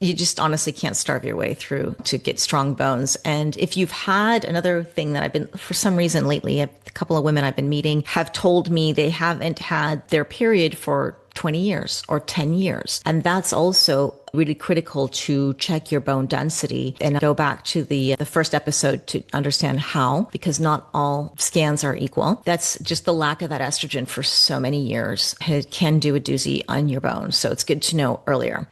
You just honestly can't starve your way through to get strong bones. And if you've had another thing that I've been, for some reason lately, a couple of women I've been meeting have told me they haven't had their period for 20 years or 10 years. And that's also really critical to check your bone density and go back to the first episode to understand how, because not all scans are equal. That's just the lack of that estrogen for so many years. It can do a doozy on your bones. So it's good to know earlier.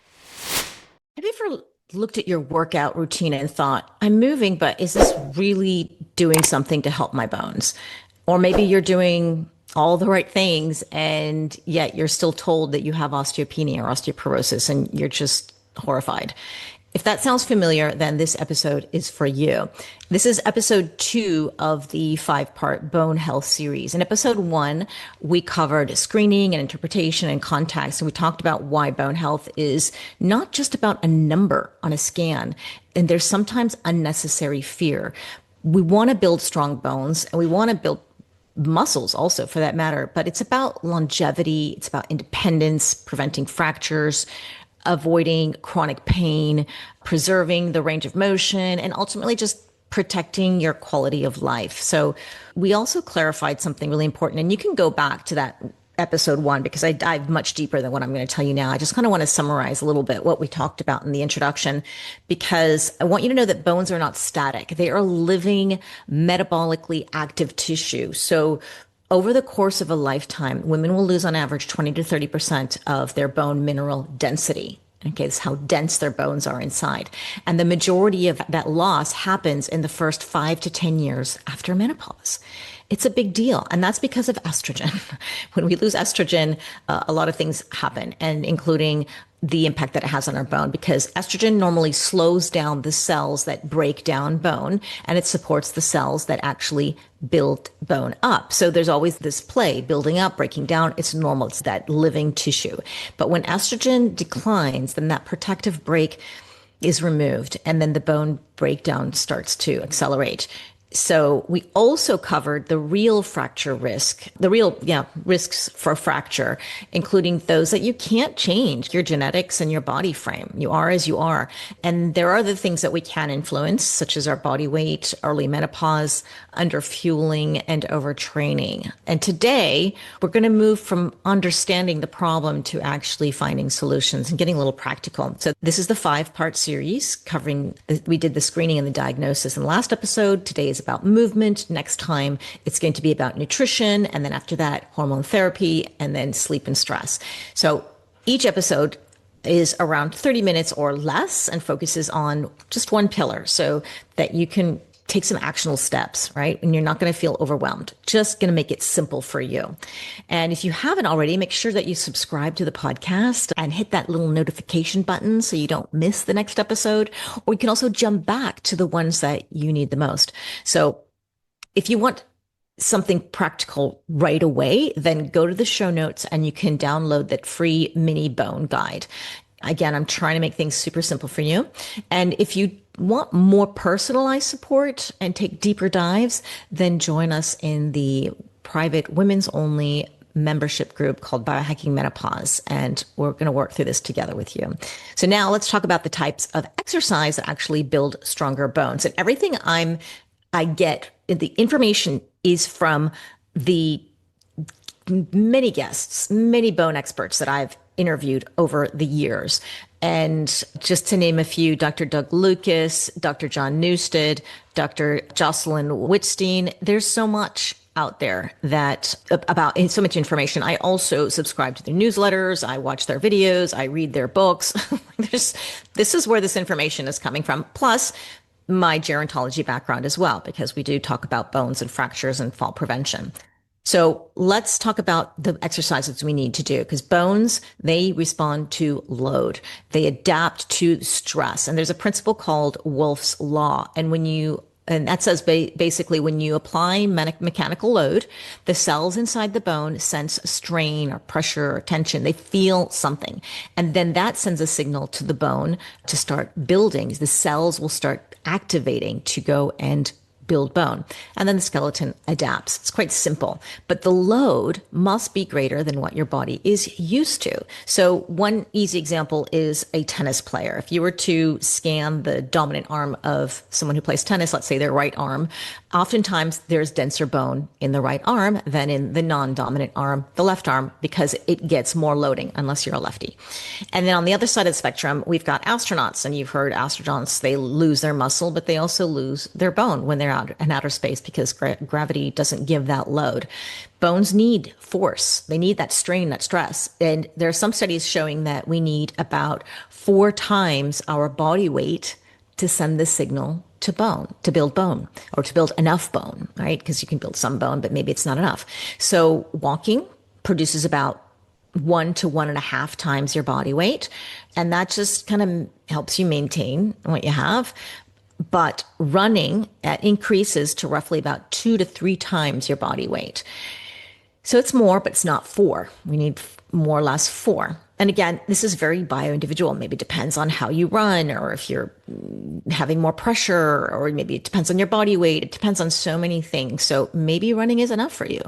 Have you ever looked at your workout routine and thought, I'm moving, but is this really doing something to help my bones? Or maybe you're doing all the right things and yet you're still told that you have osteopenia or osteoporosis and you're just horrified. If that sounds familiar, then this episode is for you. This is episode 2 of the 5-part bone health series. In episode 1, we covered screening and interpretation and context, and we talked about why bone health is not just about a number on a scan, and there's sometimes unnecessary fear. We want to build strong bones, and we want to build muscles also for that matter, but it's about longevity, it's about independence, preventing fractures, avoiding chronic pain, preserving the range of motion, and ultimately just protecting your quality of life. So we also clarified something really important, and you can go back to that episode 1 because I dive much deeper than what I'm going to tell you now. I just kind of want to summarize a little bit what we talked about in the introduction, because I want you to know that bones are not static. They are living, metabolically active tissue. So over the course of a lifetime, women will lose on average 20 to 30% of their bone mineral density. Okay, that's how dense their bones are inside. And the majority of that loss happens in the first 5 to 10 years after menopause. It's a big deal. And that's because of estrogen. When we lose estrogen, a lot of things happen, and including the impact that it has on our bone, because estrogen normally slows down the cells that break down bone, and it supports the cells that actually build bone up. So there's always this play, building up, breaking down. It's normal. It's that living tissue. But when estrogen declines, then that protective break is removed, and then the bone breakdown starts to accelerate. So we also covered the real fracture risk, risks for fracture, including those that you can't change, your genetics and your body frame. You are as you are. And there are the things that we can influence, such as our body weight, early menopause, underfueling, and overtraining. And today, we're going to move from understanding the problem to actually finding solutions and getting a little practical. So this is the 5-part series covering, we did the screening and the diagnosis in the last episode. Today is about movement. Next time, it's going to be about nutrition. And then after that, hormone therapy, and then sleep and stress. So each episode is around 30 minutes or less and focuses on just one pillar so that you can take some actionable steps, right? And you're not going to feel overwhelmed. Just going to make it simple for you. And if you haven't already, make sure that you subscribe to the podcast and hit that little notification button so you don't miss the next episode. Or you can also jump back to the ones that you need the most. So if you want something practical right away, then go to the show notes and you can download that free mini bone guide. Again, I'm trying to make things super simple for you. And if you want more personalized support and take deeper dives, then join us in the private women's only membership group called Biohacking Menopause. And we're going to work through this together with you. So now let's talk about the types of exercise that actually build stronger bones. And everything I get, the information is from the many guests, many bone experts that I've interviewed over the years. And just to name a few, Dr. Doug Lucas, Dr. John Newstead, Dr. Jocelyn Wittstein, there's so much out there that about so much information. I also subscribe to their newsletters. I watch their videos. I read their books. This is where this information is coming from. Plus my gerontology background as well, because we do talk about bones and fractures and fall prevention. So let's talk about the exercises we need to do, because bones, they respond to load. They adapt to stress. And there's a principle called Wolff's law. And that says basically when you apply mechanical load, the cells inside the bone sense strain or pressure or tension. They feel something. And then that sends a signal to the bone to start building. The cells will start activating to go and build bone. And then the skeleton adapts. It's quite simple, but the load must be greater than what your body is used to. So one easy example is a tennis player. If you were to scan the dominant arm of someone who plays tennis, let's say their right arm, oftentimes there's denser bone in the right arm than in the non-dominant arm, the left arm, because it gets more loading unless you're a lefty. And then on the other side of the spectrum, we've got astronauts, and you've heard astronauts, they lose their muscle, but they also lose their bone when they're out in outer space because gravity doesn't give that load. Bones need force. They need that strain, that stress. And there are some studies showing that we need about 4 times our body weight to send the signal to bone, to build bone, or to build enough bone, right? Because you can build some bone, but maybe it's not enough. So walking produces about 1 to 1.5 times your body weight. And that just kind of helps you maintain what you have. But running increases to roughly about 2 to 3 times your body weight. So it's more, but it's not 4. We need more or less 4. And again, this is very bio-individual. Maybe it depends on how you run, or if you're having more pressure, or maybe it depends on your body weight. It depends on so many things. So maybe running is enough for you.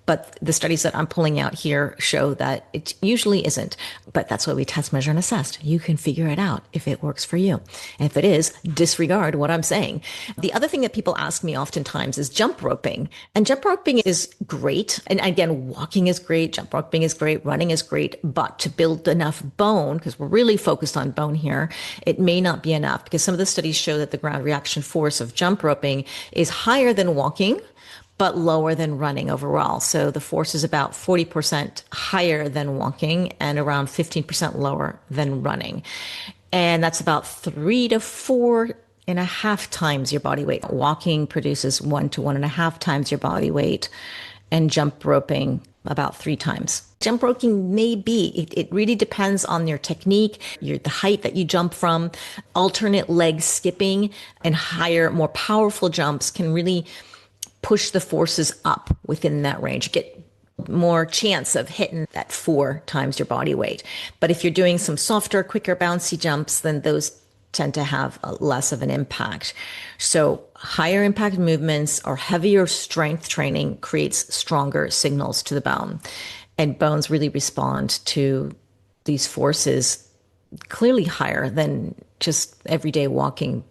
But the studies that I'm pulling out here show that it usually isn't. But that's why we test, measure, and assess. You can figure it out if it works for you. And if it is, disregard what I'm saying. The other thing that people ask me oftentimes is jump roping. And jump roping is great. And again, walking is great, jump roping is great, running is great. But to build enough bone, because we're really focused on bone here, it may not be enough, because some of the studies show that the ground reaction force of jump roping is higher than walking, but lower than running overall. So the force is about 40% higher than walking and around 15% lower than running. And that's about 3 to 4.5 times your body weight. Walking produces 1 to 1.5 times your body weight, and jump roping about 3 times. Jump roping may be, it really depends on your technique, the height that you jump from. Alternate leg skipping and higher, more powerful jumps can really push the forces up within that range, get more chance of hitting that 4 times your body weight. But if you're doing some softer, quicker, bouncy jumps, then those tend to have less of an impact. So higher impact movements or heavier strength training creates stronger signals to the bone. And bones really respond to these forces clearly higher than just everyday walking.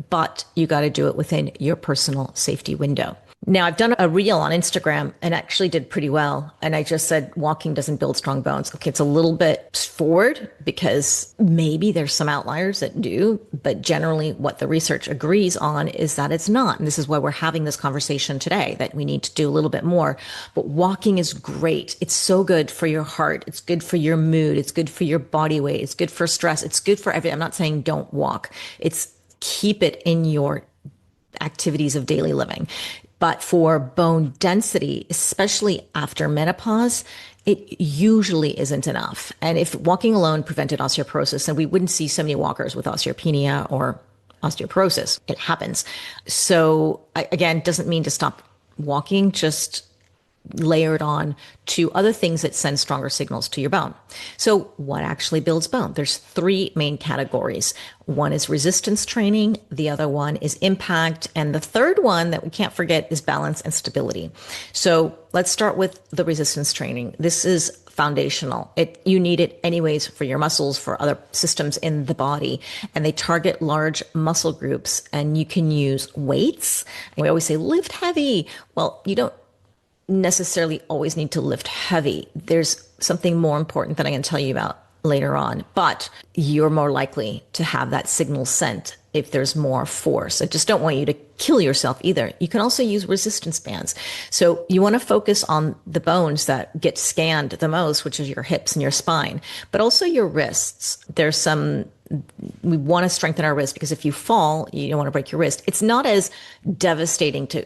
But you got to do it within your personal safety window. Now, I've done a reel on Instagram and actually did pretty well. And I just said, walking doesn't build strong bones. Okay, it's a little bit forward because maybe there's some outliers that do, but generally what the research agrees on is that it's not. And this is why we're having this conversation today, that we need to do a little bit more. But walking is great. It's so good for your heart. It's good for your mood. It's good for your body weight. It's good for stress. It's good for everything. I'm not saying don't walk. It's keep it in your activities of daily living. But for bone density, especially after menopause, it usually isn't enough. And if walking alone prevented osteoporosis, then we wouldn't see so many walkers with osteopenia or osteoporosis. It happens. So again, doesn't mean to stop walking, just layer it on to other things that send stronger signals to your bone. So what actually builds bone? There's 3 main categories. One is resistance training, the other one is impact, and the third one that we can't forget is balance and stability. So let's start with the resistance training. This is foundational. You need it anyways for your muscles, for other systems in the body, and they target large muscle groups, and you can use weights. And we always say lift heavy. Well, you don't necessarily always need to lift heavy. There's something more important that I can tell you about later on, but you're more likely to have that signal sent if there's more force. I just don't want you to kill yourself either. You can also use resistance bands. So you want to focus on the bones that get scanned the most, which is your hips and your spine, but also your wrists. We want to strengthen our wrists because if you fall, you don't want to break your wrist. It's not as devastating to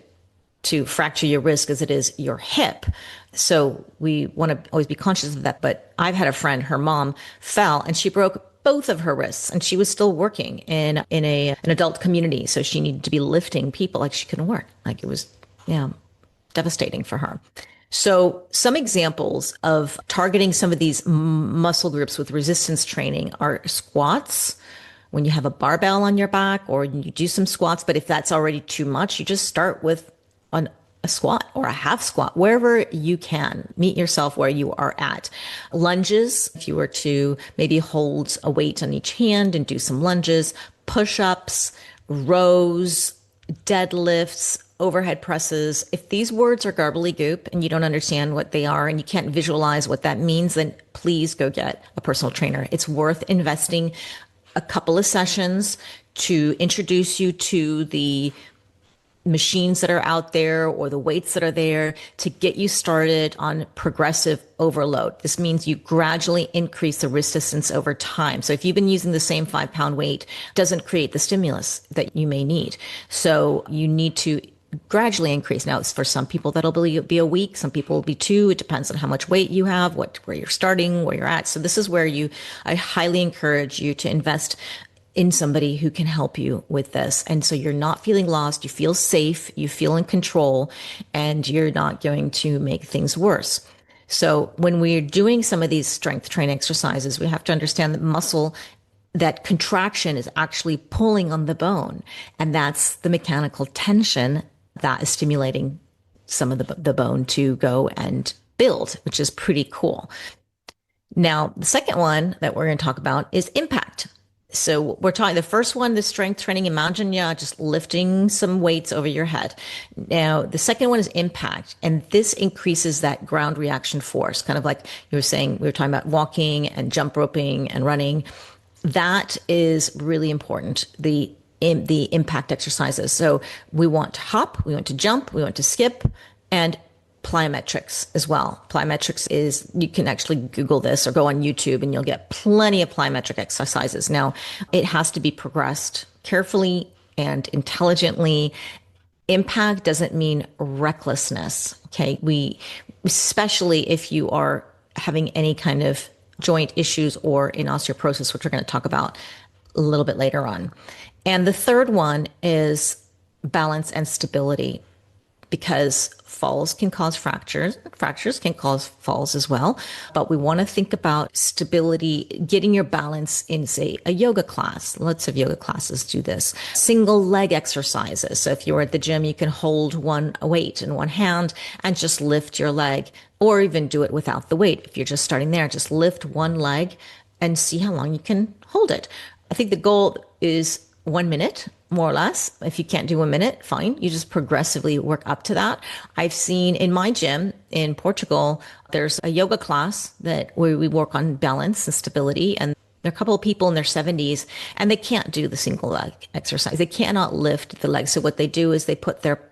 fracture your wrist as it is your hip. So we want to always be conscious of that. But I've had a friend, her mom fell and she broke both of her wrists, and she was still working in an adult community. So she needed to be lifting people like she couldn't work. Like it was, devastating for her. So some examples of targeting some of these muscle groups with resistance training are squats, when you have a barbell on your back or you do some squats. But if that's already too much, you just start with a squat or a half squat, wherever you can. Meet yourself where you are at. Lunges, if you were to maybe hold a weight on each hand and do some lunges, push-ups, rows, deadlifts, overhead presses. If these words are gobbledygook and you don't understand what they are and you can't visualize what that means, then please go get a personal trainer. It's worth investing a couple of sessions to introduce you to the machines that are out there or the weights that are there to get you started on progressive overload. This means you gradually increase the resistance over time. So if you've been using the same 5-pound weight, it doesn't create the stimulus that you may need. So you need to gradually increase. Now, it's for some people that'll be a week. Some people will be 2. It depends on how much weight you have, where you're starting, where you're at. So this is where I highly encourage you to invest in somebody who can help you with this. And so you're not feeling lost, you feel safe, you feel in control, and you're not going to make things worse. So when we're doing some of these strength training exercises, we have to understand that contraction is actually pulling on the bone. And that's the mechanical tension that is stimulating some of the bone to go and build, which is pretty cool. Now, the second one that we're going to talk about is impact. So we're talking the first one, the strength training. Imagine, just lifting some weights over your head. Now, the second one is impact. And this increases that ground reaction force, kind of like you were saying, we were talking about walking and jump roping and running. That is really important. The impact exercises. So we want to hop, we want to jump, we want to skip, and plyometrics as well. Plyometrics is, you can actually Google this or go on YouTube and you'll get plenty of plyometric exercises. Now, it has to be progressed carefully and intelligently. Impact doesn't mean recklessness. Okay. Especially if you are having any kind of joint issues or in osteoporosis, which we're going to talk about a little bit later on. And the third one is balance and stability, because falls can cause fractures. Fractures can cause falls as well. But we want to think about stability, getting your balance in, say, a yoga class. Lots of yoga classes do this. Single leg exercises. So if you're at the gym, you can hold one weight in one hand and just lift your leg, or even do it without the weight. If you're just starting there, just lift one leg and see how long you can hold it. I think the goal is 1 minute, more or less. If you can't do 1 minute, fine. You just progressively work up to that. I've seen in my gym in Portugal, there's a yoga class where we work on balance and stability. And there are a couple of people in their 70s and they can't do the single leg exercise. They cannot lift the leg. So what they do is they put their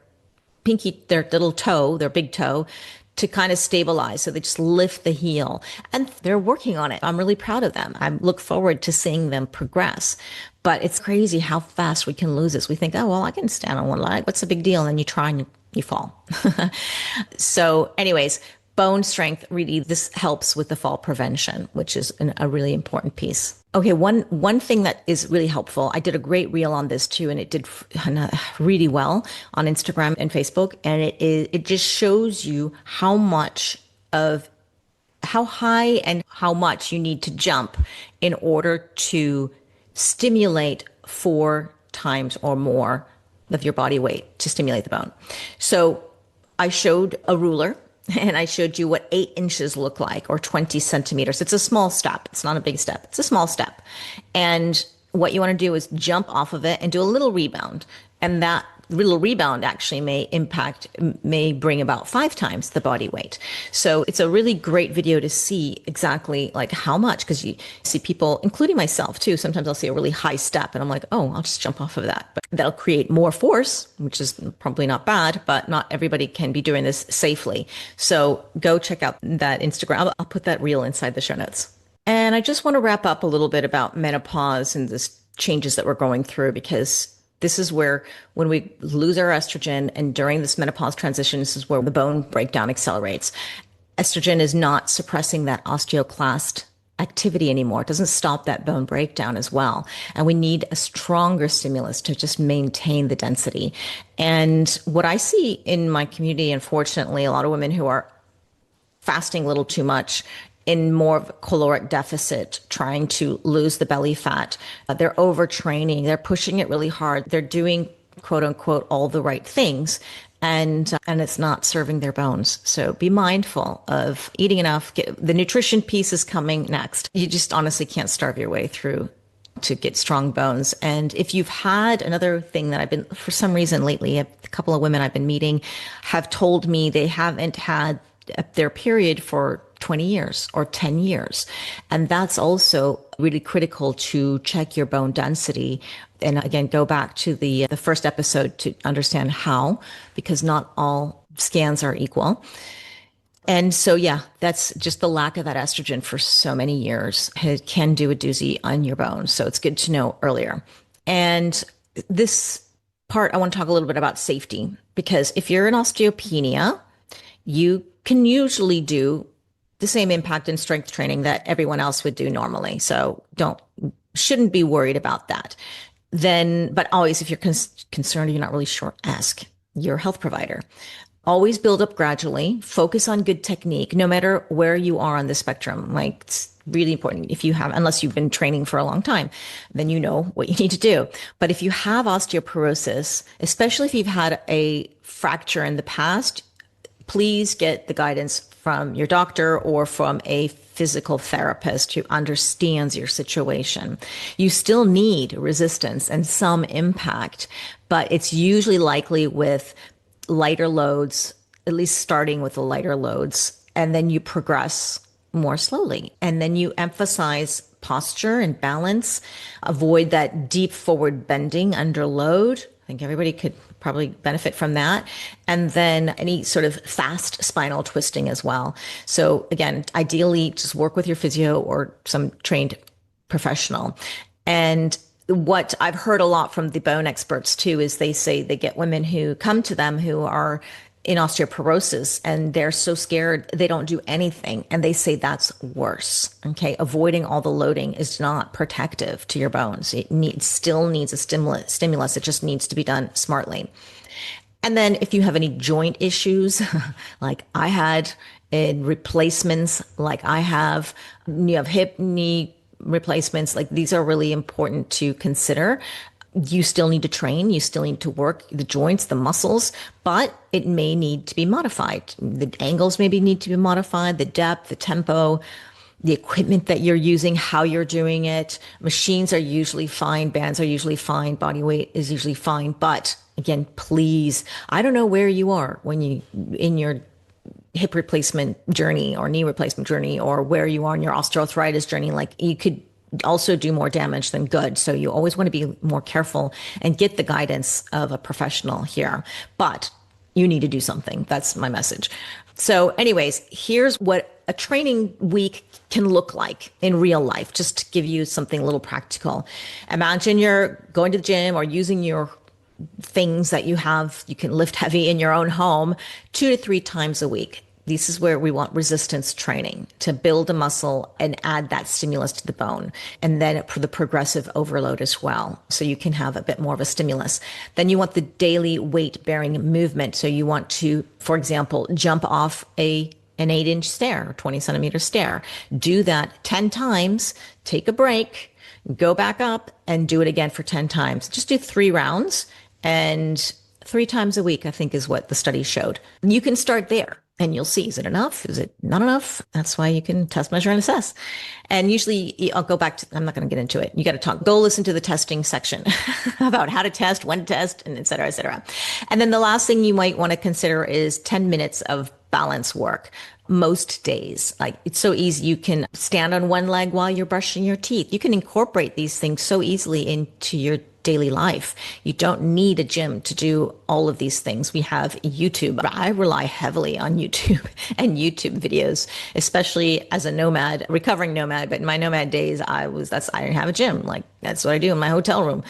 little toe, their big toe, to kind of stabilize. So they just lift the heel and they're working on it. I'm really proud of them. I look forward to seeing them progress. But it's crazy how fast we can lose this. We think, oh, well, I can stand on one leg. What's the big deal? And then you try and you fall. So anyways, bone strength, really, this helps with the fall prevention, which is a really important piece. Okay, one thing that is really helpful, I did a great reel on this too, and it did really well on Instagram and Facebook, and it just shows you how high and how much you need to jump in order to stimulate 4 times or more of your body weight to stimulate the bone. So I showed a ruler and I showed you what 8 inches look like, or 20 centimeters. It's a small step. It's not a big step. It's a small step. And what you want to do is jump off of it and do a little rebound. And that little rebound actually may bring about 5 times the body weight. So it's a really great video to see exactly like how much, because you see people, including myself too, sometimes I'll see a really high step and I'm like, oh, I'll just jump off of that. But that'll create more force, which is probably not bad, but not everybody can be doing this safely. So go check out that Instagram. I'll put that reel inside the show notes. And I just want to wrap up a little bit about menopause and the changes that we're going through, because this is where, when we lose our estrogen and during this menopause transition, this is where the bone breakdown accelerates. Estrogen is not suppressing that osteoclast activity anymore. It doesn't stop that bone breakdown as well. And we need a stronger stimulus to just maintain the density. And what I see in my community, unfortunately, a lot of women who are fasting a little too much in more of a caloric deficit, trying to lose the belly fat. They're overtraining. They're pushing it really hard. They're doing, quote unquote, all the right things. And it's not serving their bones. So be mindful of eating enough. The nutrition piece is coming next. You just honestly can't starve your way through to get strong bones. And if you've had another thing that I've been, for some reason lately, a couple of women I've been meeting have told me they haven't had their period for 20 years or 10 years. And that's also really critical to check your bone density. And again, go back to the first episode to understand how, because not all scans are equal. And so, yeah, that's just the lack of that estrogen for so many years. It can do a doozy on your bones. So it's good to know earlier. And this part, I want to talk a little bit about safety, because if you're in osteopenia, you can usually do the same impact and strength training that everyone else would do normally. So shouldn't be worried about that. But always, if you're concerned, you're not really sure, ask your health provider. Always build up gradually, focus on good technique, no matter where you are on the spectrum. Like, it's really important. Unless you've been training for a long time, then you know what you need to do. But if you have osteoporosis, especially if you've had a fracture in the past, please get the guidance from your doctor or from a physical therapist who understands your situation. You still need resistance and some impact, but it's usually likely with lighter loads, at least starting with the lighter loads, and then you progress more slowly. And then you emphasize posture and balance, avoid that deep forward bending under load. I think everybody could probably benefit from that. And then any sort of fast spinal twisting as well. So again, ideally just work with your physio or some trained professional. And what I've heard a lot from the bone experts too, is they say they get women who come to them who are in osteoporosis and they're so scared they don't do anything. And they say that's worse. Okay. Avoiding all the loading is not protective to your bones. It still needs a stimulus. It just needs to be done smartly. And then if you have any joint issues, like I had, in replacements, like I have, you have hip, knee replacements, like these are really important to consider. You still need to train. You still need to work the joints, the muscles, but it may need to be modified. The angles maybe need to be modified, the depth, the tempo, the equipment that you're using, how you're doing it. Machines are usually fine. Bands are usually fine. Body weight is usually fine. But again, please, I don't know where you are in your hip replacement journey or knee replacement journey, or where you are in your osteoarthritis journey. Like, you could also do more damage than good. So you always want to be more careful and get the guidance of a professional here. But you need to do something. That's my message. So anyways, here's what a training week can look like in real life, just to give you something a little practical. Imagine you're going to the gym or using your things that you can lift heavy in your own home 2 to 3 times a week. This is where we want resistance training to build a muscle and add that stimulus to the bone. And then for the progressive overload as well. So you can have a bit more of a stimulus. Then you want the daily weight bearing movement. So you want to, for example, jump off an 8-inch stair or 20 centimeter stair. Do that 10 times, take a break, go back up and do it again for 10 times. Just do 3 rounds, and 3 times a week, I think, is what the study showed. You can start there. And you'll see, is it enough? Is it not enough? That's why you can test, measure, and assess. And usually I'll go back to, I'm not going to get into it. You got to go listen to the testing section about how to test, when to test, and et cetera, et cetera. And then the last thing you might want to consider is 10 minutes of balance work. Most days, like, it's so easy. You can stand on one leg while you're brushing your teeth. You can incorporate these things so easily into your daily life. You don't need a gym to do all of these things. We have YouTube. I rely heavily on YouTube and YouTube videos, especially as a nomad, recovering nomad. But in my nomad days, I didn't have a gym. Like, that's what I do in my hotel room.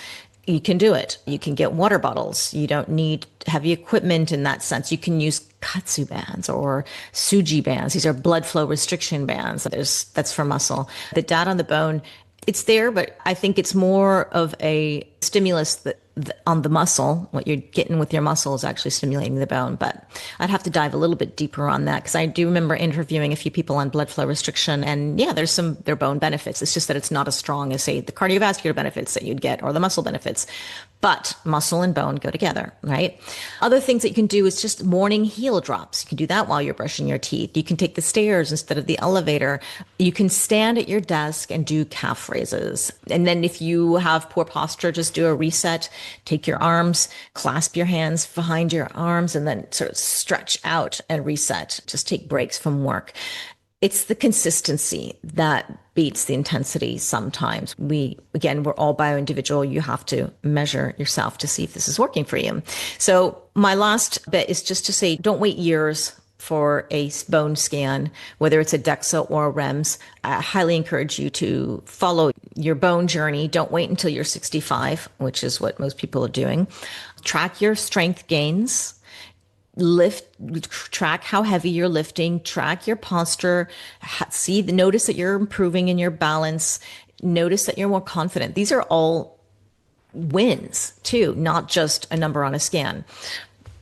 You can do it. You can get water bottles. You don't need heavy equipment in that sense. You can use katsu bands or suji bands. These are blood flow restriction bands. That's for muscle. The data on the bone, it's there, but I think it's more of a stimulus that on the muscle. What you're getting with your muscle is actually stimulating the bone. But I'd have to dive a little bit deeper on that because I do remember interviewing a few people on blood flow restriction, and yeah, their bone benefits. It's just that it's not as strong as, say, the cardiovascular benefits that you'd get or the muscle benefits. But muscle and bone go together, right? Other things that you can do is just morning heel drops. You can do that while you're brushing your teeth. You can take the stairs instead of the elevator. You can stand at your desk and do calf raises. And then if you have poor posture, just do a reset. Take your arms, clasp your hands behind your arms, and then sort of stretch out and reset. Just take breaks from work. It's the consistency that beats the intensity sometimes. We're all bio-individual. You have to measure yourself to see if this is working for you. So my last bit is just to say, don't wait years for a bone scan, whether it's a DEXA or a REMS. I highly encourage you to follow your bone journey. Don't wait until you're 65, which is what most people are doing. Track your strength gains. Track how heavy you're lifting, track your posture, notice that you're improving in your balance, notice that you're more confident. These are all wins too, not just a number on a scan.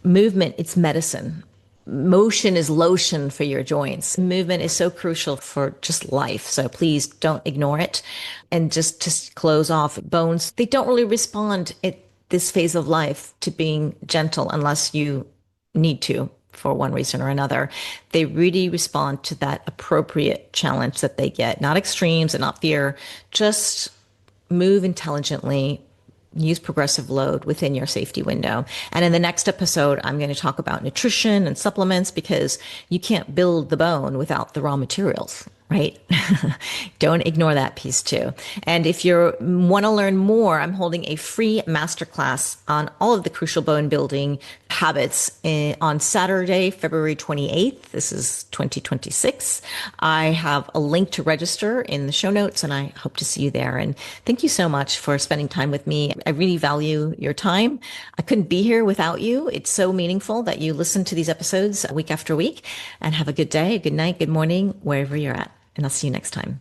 Movement, it's medicine. Motion is lotion for your joints. Movement is so crucial for just life. So please don't ignore it. And just to close off, bones, they don't really respond at this phase of life to being gentle unless you need to for one reason or another. They really respond to that appropriate challenge that they get, not extremes and not fear. Just move intelligently, use progressive load within your safety window. And in the next episode, I'm going to talk about nutrition and supplements because you can't build the bone without the raw materials, right? Don't ignore that piece too. And if you want to learn more, I'm holding a free masterclass on all of the crucial bone building habits on Saturday, February 28th. This is 2026. I have a link to register in the show notes, and I hope to see you there. And thank you so much for spending time with me. I really value your time. I couldn't be here without you. It's so meaningful that you listen to these episodes week after week. And have a good day, a good night, good morning, wherever you're at. And I'll see you next time.